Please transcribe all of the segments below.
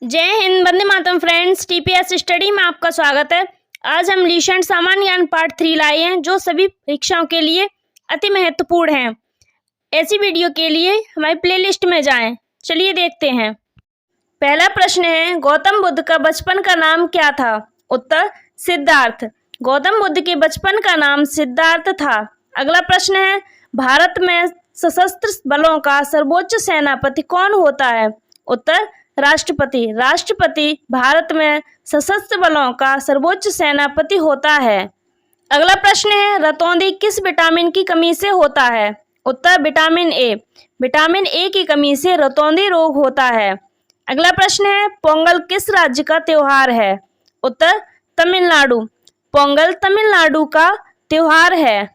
जय Hind, Vande Mataram friends. TPS study में आपका स्वागत है। आज हम लीशेंट सामान्य ज्ञान पार्ट 3 लाए हैं, जो सभी परीक्षाओं के लिए अति महत्वपूर्ण है। ऐसी वीडियो के लिए हमारी प्लेलिस्ट में जाएं। चलिए देखते हैं। पहला प्रश्न है, गौतम बुद्ध का बचपन का नाम क्या था? उत्तर सिद्धार्थ। गौतम बुद्ध के बचपन का नाम सिद्धार्थ था। अगला प्रश्न है, भारत में सशस्त्र बलों का सर्वोच्च सेनापति कौन होता है? उत्तर राष्ट्रपति। राष्ट्रपति भारत में सशस्त्र बलों का सर्वोच्च सेनापति होता है। अगला प्रश्न है, रतौंधी किस विटामिन की कमी से होता है? उत्तर विटामिन ए। विटामिन ए की कमी से रतौंधी रोग होता है। अगला प्रश्न है, पोंगल किस राज्य का त्योहार है? उत्तर तमिलनाडु। पोंगल तमिलनाडु का त्योहार है।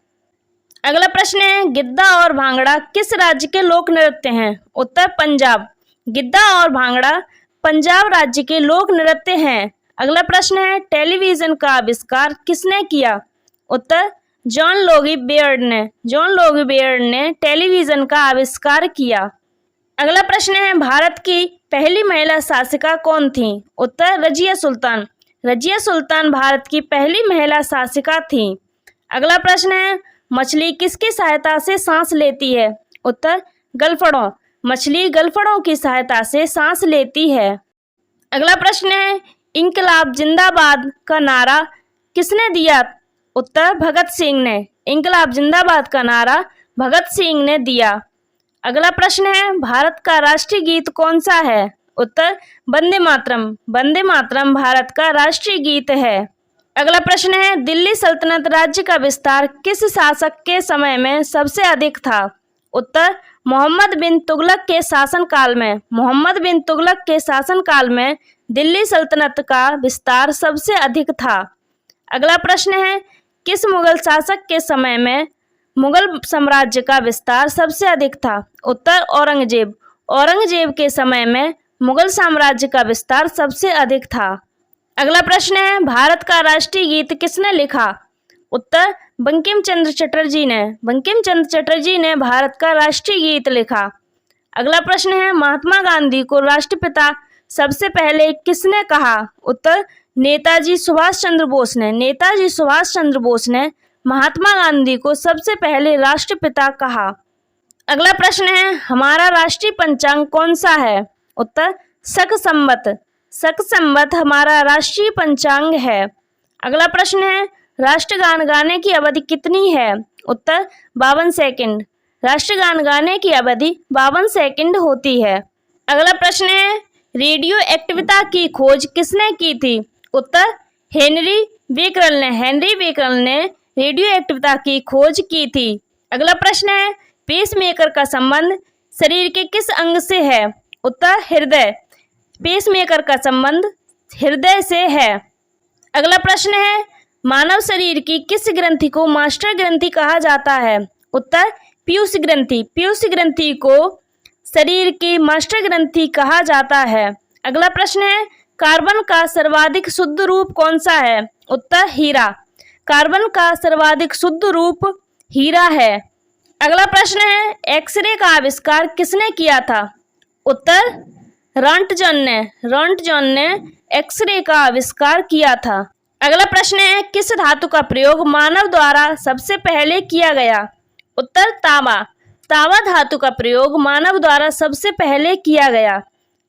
अगला प्रश्न है, गिद्दा और भांगड़ा किस राज्य के लोक नृत्य हैं? उत्तर पंजाब। गिद्दा और भांगड़ा पंजाब राज्य के लोक नृत्य हैं। अगला प्रश्न है, टेलीविजन का आविष्कार किसने किया? उत्तर जॉन लोगी बेयर्ड ने। जॉन लोगी बेयर्ड ने टेलीविजन का आविष्कार किया। अगला प्रश्न है, भारत की पहली महिला शासिका कौन थी? उत्तर रजिया सुल्तान। रजिया सुल्तान भारत की पहली महिला शासिका थी। अगला प्रश्न है, मछली किसकी सहायता से सांस लेती है? उत्तर गलफड़ों। मछली गलफड़ों की सहायता से सांस लेती है। अगला प्रश्न है, इंकलाब जिंदाबाद का नारा किसने दिया? उत्तर भगत सिंह ने। इंकलाब जिंदाबाद का नारा भगत सिंह ने दिया। अगला प्रश्न है, भारत का राष्ट्रीय गीत कौन सा है? उत्तर वंदे मातरम। वंदे मातरम भारत का राष्ट्रीय गीत है। अगला प्रश्न है, दिल्ली सल्तनत राज्य का विस्तार किस शासक के समय में सबसे अधिक था? उत्तर मोहम्मद बिन तुगलक के शासनकाल में। मोहम्मद बिन तुगलक के शासनकाल में दिल्ली सल्तनत का विस्तार सबसे अधिक था। अगला प्रश्न है, किस मुगल शासक के समय में मुगल साम्राज्य का विस्तार सबसे अधिक था? उत्तर औरंगजेब। औरंगजेब के समय में मुगल साम्राज्य का विस्तार सबसे अधिक था। अगला प्रश्न है, भारत का राष्ट्रीय गीत किसने लिखा? उत्तर बंकिम चंद्र चटर्जी ने। बंकिम चंद्र चटर्जी ने भारत का राष्ट्रीय गीत लिखा। अगला प्रश्न है, महात्मा गांधी को राष्ट्रपिता सबसे पहले किसने कहा? उत्तर नेताजी सुभाष चंद्र बोस ने। नेताजी सुभाष चंद्र बोस ने महात्मा गांधी को सबसे पहले राष्ट्रपिता कहा। अगला प्रश्न है, हमारा राष्ट्रीय पंचांग कौन सा है? उत्तर शक संवत। शक संवत हमारा राष्ट्रीय पंचांग है। अगला प्रश्न है, राष्ट्रगान गाने की अवधि कितनी है? उत्तर 52 सेकंड। राष्ट्रगान गाने की अवधि 52 सेकंड होती है। अगला प्रश्न है, रेडियो एक्टिविता की खोज किसने की थी? उत्तर हेनरी बेकरल ने। हेनरी बेकरल ने रेडियो एक्टिविता की खोज की थी। अगला प्रश्न है, पेसमेकर का संबंध शरीर के किस अंग से है? उत्तर हृदय। पेसमेकर का संबंध हृदय से है। अगला प्रश्न है, मानव शरीर की किस ग्रंथि को मास्टर ग्रंथि कहा जाता है? उत्तर पीयूष ग्रंथि। पीयूष ग्रंथि को शरीर की मास्टर ग्रंथि कहा जाता है। अगला प्रश्न है, कार्बन का सर्वाधिक शुद्ध रूप कौन सा है? उत्तर हीरा। कार्बन का सर्वाधिक शुद्ध रूप हीरा है। अगला प्रश्न है, एक्सरे का आविष्कार किसने किया था? उत्तर रॉन्टजन ने। रॉन्टजन ने एक्सरे का आविष्कार किया था। अगला प्रश्न है, किस धातु का प्रयोग मानव द्वारा सबसे पहले किया गया? उत्तर तांबा। तांबा धातु का प्रयोग मानव द्वारा सबसे पहले किया गया।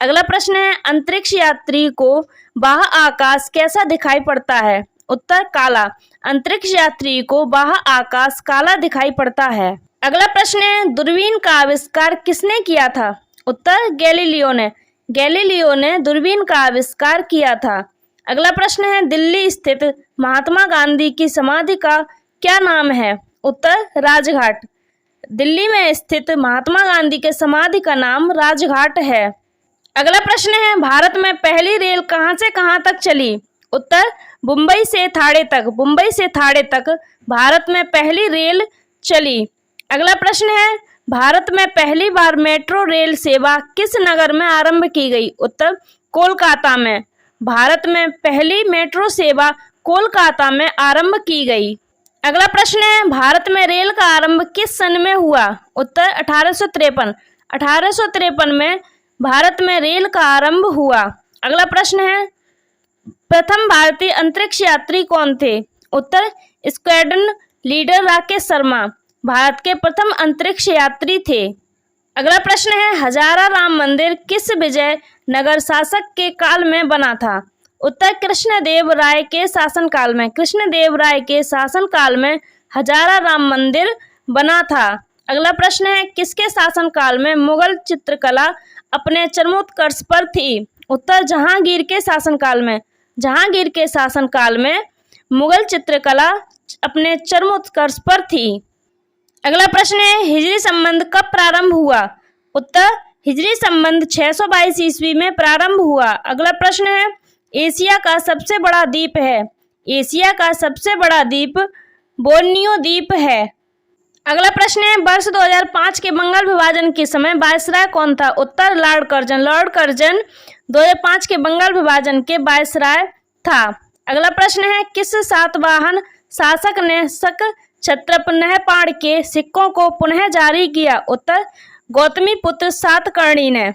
अगला प्रश्न है, अंतरिक्ष यात्री को बाह्य आकाश कैसा दिखाई पड़ता है? उत्तर काला। अंतरिक्ष यात्री को बाह्य आकाश काला दिखाई पड़ता है। अगला प्रश्न है, दूरबीन का आविष्कार किसने किया था? उत्तर गैलीलियो ने। गैलीलियो ने दूरबीन का आविष्कार किया था। अगला प्रश्न है, दिल्ली स्थित महात्मा गांधी की समाधि का क्या नाम है? उत्तर राजघाट। दिल्ली में स्थित महात्मा गांधी के समाधि का नाम राजघाट है। अगला प्रश्न है, भारत में पहली रेल कहां से कहां तक चली? उत्तर मुंबई से थाणे तक। मुंबई से थाणे तक भारत में पहली रेल चली। अगला प्रश्न है, भारत में पहली बार मेट्रो रेल सेवा किस नगर में आरंभ की गई? उत्तर कोलकाता में। भारत में पहली मेट्रो सेवा कोलकाता में आरंभ की गई। अगला प्रश्न है, भारत में रेल का आरंभ किस सन में हुआ? उत्तर 1853। 1853 में भारत में रेल का आरंभ हुआ। अगला प्रश्न है, प्रथम भारतीय अंतरिक्ष यात्री कौन थे? उत्तर, स्क्वाड्रन लीडर राकेश शर्मा भारत के प्रथम अंतरिक्ष यात्री थे। अगला प्रश्न है, हजारा राम मंदिर किस विजय नगर शासक के काल में बना था? उत्तर, कृष्णदेव राय के शासनकाल में। कृष्णदेव राय के शासनकाल में हजारा राम मंदिर बना था। अगला प्रश्न है, किसके शासनकाल में मुगल चित्रकला अपने चरमोत्कर्ष पर थी? उत्तर, जहांगीर के शासनकाल में। जहांगीर के शासनकाल में मुगल चित्रकला अपने चरमोत्कर्ष पर थी। अगला प्रश्न है, हिजरी संबंध कब प्रारंभ हुआ? उत्तर, हिजरी संबंध 622 ईस्वी में प्रारंभ हुआ। अगला प्रश्न है, एशिया का सबसे बड़ा द्वीप है? एशिया का सबसे बड़ा द्वीप बोर्नियो द्वीप है। अगला प्रश्न है, वर्ष 2005 के बंगाल विभाजन के समय वायसराय कौन था? उत्तर, लॉर्ड कर्जन। लॉर्ड कर्जन 2005 के बंगाल विभाजन के वायसराय था। अगला प्रश्न है, किस सातवाहन शासक ने शक क्षत्रप नहपाण के सिक्कों को पुनः जारी किया? उत्तर, गौतमी पुत्र सातकर्णी ने।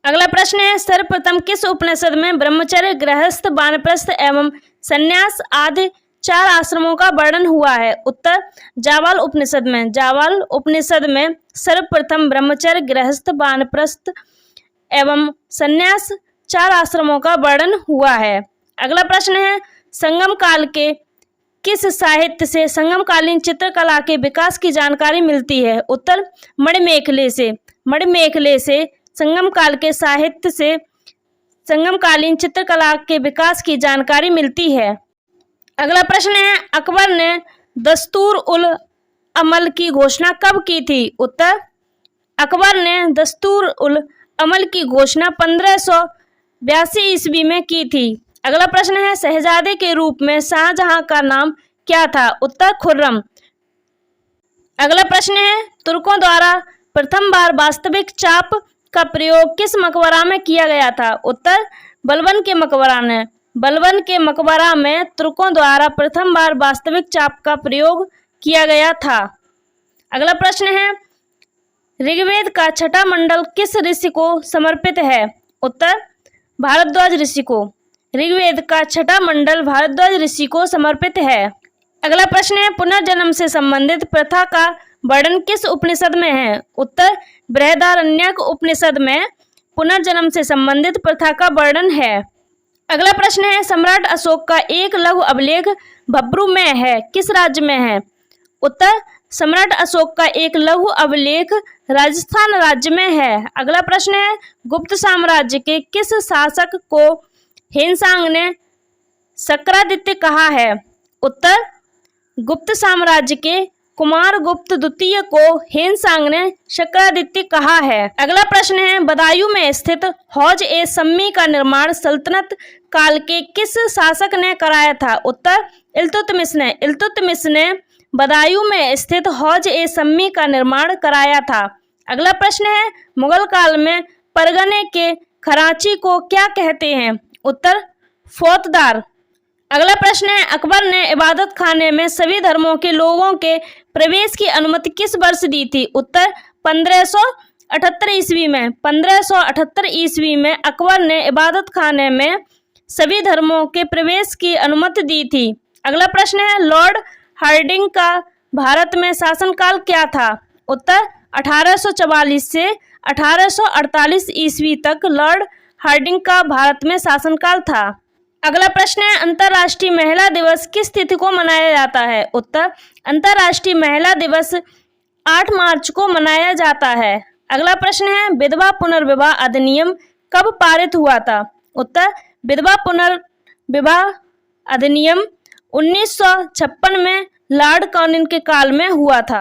अगला प्रश्न है, सर्वप्रथम किस उपनिषद में ब्रह्मचर्य, गृहस्थ, वानप्रस्थ एवं संन्यास आदि 4 आश्रमों का वर्णन हुआ है? उत्तर, जावाल उपनिषद में। जावाल उपनिषद में सर्वप्रथम ब्रह्मचर्य, गृहस्थ, वानप्रस्थ एवं संन्यास 4 आश्रमों का वर्णन हुआ है। अगला प्रश्न है, संगम काल के किस साहित्य से संगमकालीन चित्रकला के विकास की जानकारी मिलती है? उत्तर, मणिमेखले से। मणिमेखले से संगम काल के साहित्य से संगमकालीन चित्रकला के विकास की जानकारी मिलती है। अगला प्रश्न है, अकबर ने दस्तूर उल अमल की घोषणा कब की थी? उत्तर, अकबर ने दस्तूर उल अमल की घोषणा 1582 ईस्वी में की थी। अगला प्रश्न है, शहजादे के रूप में शाहजहां का नाम क्या था? उत्तर, खुर्रम। अगला प्रश्न है, तुर्कों द्वारा प्रथम बार वास्तविक चाप का प्रयोग किस मकबरा में किया गया था? उत्तर, बलबन के मकबरा ने। बलबन के मकबरा में तुर्कों द्वारा प्रथम बार वास्तविक चाप का प्रयोग किया गया था। अगला प्रश्न है, ऋग्वेद का छठा मंडल किस ऋषि को समर्पित है? उत्तर, भारद्वाज ऋषि को। ऋग्वेद का छठा मंडल भारद्वाज ऋषि को समर्पित है। अगला प्रश्न है, पुनर्जन्म से संबंधित प्रथा का वर्णन किस उपनिषद में है? उत्तर, बृहदारण्यक उपनिषद में पुनर्जन्म से संबंधित प्रथा का वर्णन है। अगला प्रश्न है, सम्राट अशोक का एक लघु अभिलेख भब्रू में है, किस राज्य में है? उत्तर, सम्राट अशोक का एक लघु अभिलेख राजस्थान राज्य में है। अगला प्रश्न है, गुप्त साम्राज्य के किस शासक को हेनसांग ने शक्रादित्य कहा है? उत्तर, गुप्त साम्राज्य के कुमारगुप्त द्वितीय को हेनसांग ने शक्रादित्य कहा है। अगला प्रश्न है, बदायूं में स्थित हौज ए सम्मी का निर्माण सल्तनत काल के किस शासक ने कराया था? उत्तर, इल्तुतमिश ने। इल्तुतमिश ने बदायूं में स्थित हौज ए सम्मी का निर्माण कराया था। अगला प्रश्न है, मुगल काल में परगने के खराची को क्या कहते हैं? उत्तर, फौजदार। अगला प्रश्न है, अकबर ने इबादत खाने में सभी धर्मों के लोगों के प्रवेश की अनुमति किस वर्ष दी थी? उत्तर, 1578 ईस्वी में। 1578 ईस्वी में अकबर ने इबादत खाने में सभी धर्मों के प्रवेश की अनुमति दी थी। अगला प्रश्न है, लॉर्ड हार्डिंग का भारत में शासनकाल क्या था? उत्तर, 1844 से 1848 ईस्वी तक लॉर्ड हार्डिंग का भारत में शासनकाल था। अगला प्रश्न है, अंतर्राष्ट्रीय महिला दिवस किस तिथि को मनाया जाता है? उत्तर, अंतर्राष्ट्रीय महिला दिवस 8 मार्च को मनाया जाता है। अगला प्रश्न है, विधवा पुनर्विवाह अधिनियम कब पारित हुआ था? उत्तर, विधवा पुनर्विवाह अधिनियम 1956 में लॉर्ड कॉनिन के काल में हुआ था।